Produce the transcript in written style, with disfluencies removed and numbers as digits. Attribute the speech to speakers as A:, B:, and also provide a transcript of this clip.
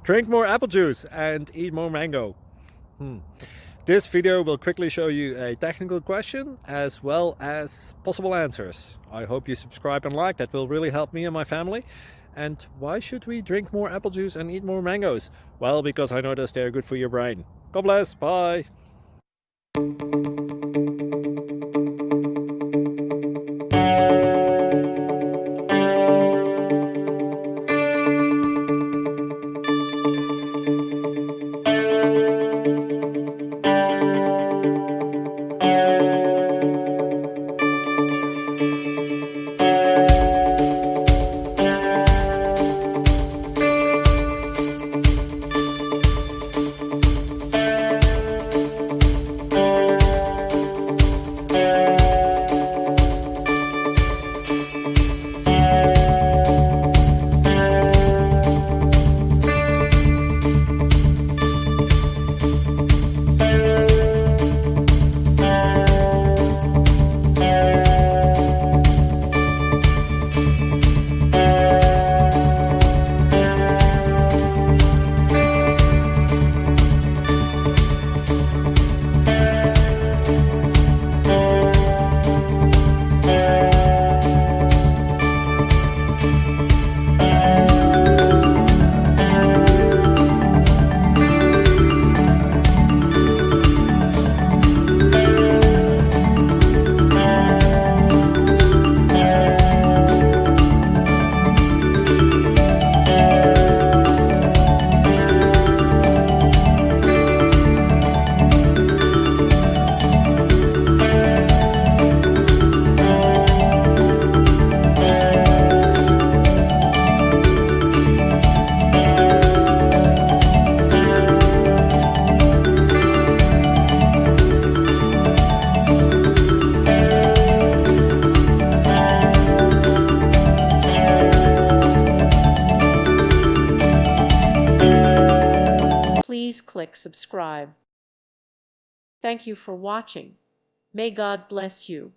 A: Drink more apple juice and eat more mango. This video will quickly show you a technical question as well as possible answers. I hope you subscribe and like, that will really help me and my family. And why should we drink more apple juice and eat more mangoes? Well, because I noticed they're good for your brain. God bless, bye!
B: Please click subscribe. Thank you for watching. May God bless you.